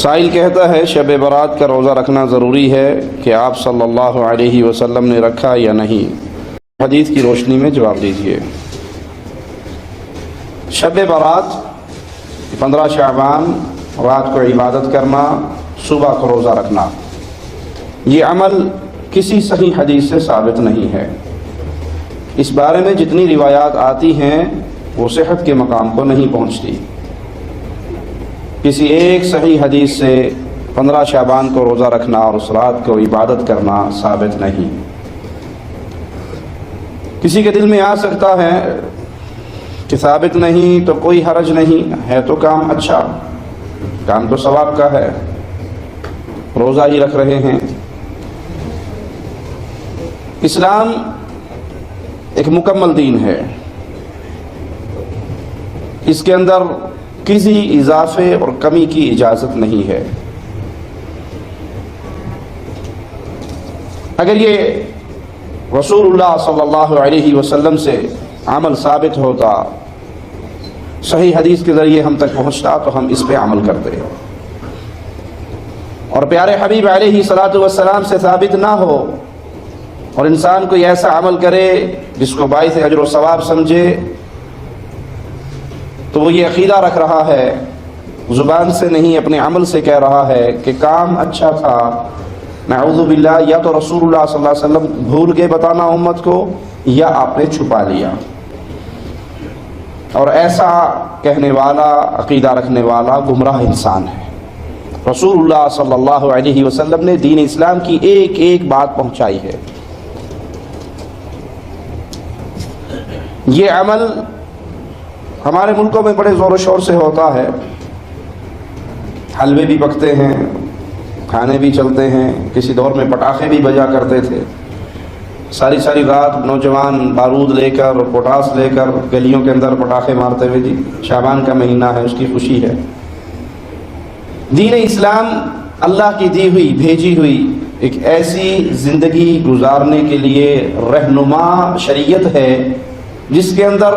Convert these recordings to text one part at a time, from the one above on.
سائل کہتا ہے شب برات کا روزہ رکھنا ضروری ہے کہ آپ صلی اللہ علیہ وسلم نے رکھا یا نہیں؟ حدیث کی روشنی میں جواب دیجیے۔ شب برات 15 شعبان رات کو عبادت کرنا، صبح کو روزہ رکھنا، یہ عمل کسی صحیح حدیث سے ثابت نہیں ہے۔ اس بارے میں جتنی روایات آتی ہیں وہ صحت کے مقام کو نہیں پہنچتی۔ کسی ایک صحیح حدیث سے 15 شعبان کو روزہ رکھنا اور اس رات کو عبادت کرنا ثابت نہیں۔ کسی کے دل میں آ سکتا ہے کہ ثابت نہیں تو کوئی حرج نہیں ہے، تو کام اچھا، کام تو ثواب کا ہے، روزہ ہی رکھ رہے ہیں۔ اسلام ایک مکمل دین ہے، اس کے اندر کسی اضافے اور کمی کی اجازت نہیں ہے۔ اگر یہ رسول اللہ صلی اللہ علیہ وسلم سے عمل ثابت ہوتا، صحیح حدیث کے ذریعے ہم تک پہنچتا، تو ہم اس پہ عمل کرتے، اور پیارے حبیب علیہ الصلاۃ والسلام سے ثابت نہ ہو اور انسان کوئی ایسا عمل کرے جس کو باعث اجر و ثواب سمجھے، تو وہ یہ عقیدہ رکھ رہا ہے، زبان سے نہیں اپنے عمل سے کہہ رہا ہے کہ کام اچھا تھا، نعوذ باللہ یا تو رسول اللہ صلی اللہ علیہ وسلم بھول کے بتانا امت کو، یا آپ نے چھپا لیا۔ اور ایسا کہنے والا، عقیدہ رکھنے والا گمراہ انسان ہے۔ رسول اللہ صلی اللہ علیہ وسلم نے دین اسلام کی ایک ایک بات پہنچائی ہے۔ یہ عمل ہمارے ملکوں میں بڑے زور و شور سے ہوتا ہے، حلوے بھی پکتے ہیں، کھانے بھی چلتے ہیں، کسی دور میں پٹاخے بھی بجا کرتے تھے، ساری ساری رات نوجوان بارود لے کر اور پوٹاس لے کر گلیوں کے اندر پٹاخے مارتے ہوئے، جی شعبان کا مہینہ ہے، اس کی خوشی ہے۔ دین اسلام اللہ کی دی ہوئی، بھیجی ہوئی ایک ایسی زندگی گزارنے کے لیے رہنما شریعت ہے جس کے اندر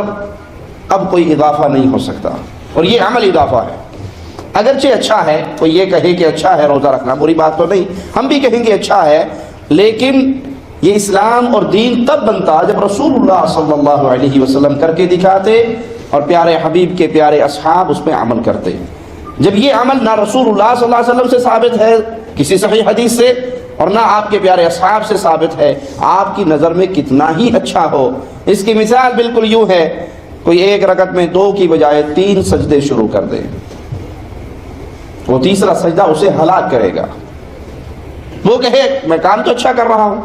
اب کوئی اضافہ نہیں ہو سکتا، اور یہ عمل اضافہ ہے۔ اگرچہ اچھا ہے، کوئی یہ کہے کہ اچھا ہے روزہ رکھنا، بری بات تو نہیں، ہم بھی کہیں گے اچھا ہے، لیکن یہ اسلام اور دین تب بنتا جب رسول اللہ صلی اللہ علیہ وسلم کر کے دکھاتے اور پیارے حبیب کے پیارے اصحاب اس پہ عمل کرتے۔ جب یہ عمل نہ رسول اللہ صلی اللہ علیہ وسلم سے ثابت ہے کسی صحیح حدیث سے، اور نہ آپ کے پیارے اصحاب سے ثابت ہے، آپ کی نظر میں کتنا ہی اچھا ہو۔ اس کی مثال بالکل یوں ہے، کوئی ایک رکعت میں 2 کی بجائے 3 سجدے شروع کر دے، وہ تیسرا سجدہ اسے ہلاک کرے گا۔ وہ کہے میں کام تو اچھا کر رہا ہوں،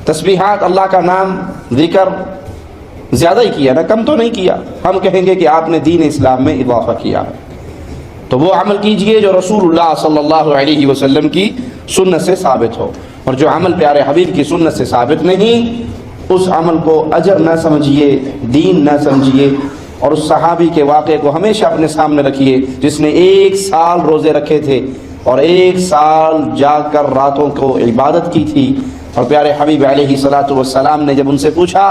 تسبیحات، اللہ کا نام، ذکر زیادہ ہی کیا نا، کم تو نہیں کیا۔ ہم کہیں گے کہ آپ نے دین اسلام میں اضافہ کیا ہے، تو وہ عمل کیجئے جو رسول اللہ صلی اللہ علیہ وسلم کی سنت سے ثابت ہو، اور جو عمل پیارے حبیب کی سنت سے ثابت نہیں، اس عمل کو اجر نہ سمجھیے، دین نہ سمجھیے۔ اور اس صحابی کے واقعے کو ہمیشہ اپنے سامنے رکھیے جس نے 1 سال روزے رکھے تھے اور 1 سال جا کر راتوں کو عبادت کی تھی، اور پیارے حبیب علیہ الصلاۃ والسلام نے جب ان سے پوچھا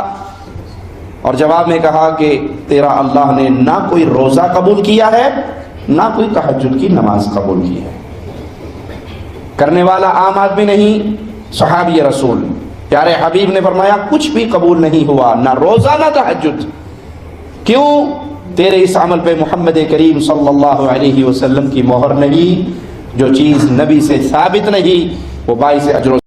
اور جواب میں کہا کہ تیرا اللہ نے نہ کوئی روزہ قبول کیا ہے، نہ کوئی تہجد کی نماز قبول کی ہے۔ کرنے والا عام آدمی نہیں، صحابی رسول پیارے حبیب نے فرمایا کچھ بھی قبول نہیں ہوا، نہ روزہ نہ تہجد۔ کیوں؟ تیرے اس عمل پہ محمد کریم صلی اللہ علیہ وسلم کی مہر نہیں۔ جو چیز نبی سے ثابت نہیں وہ باعث اجر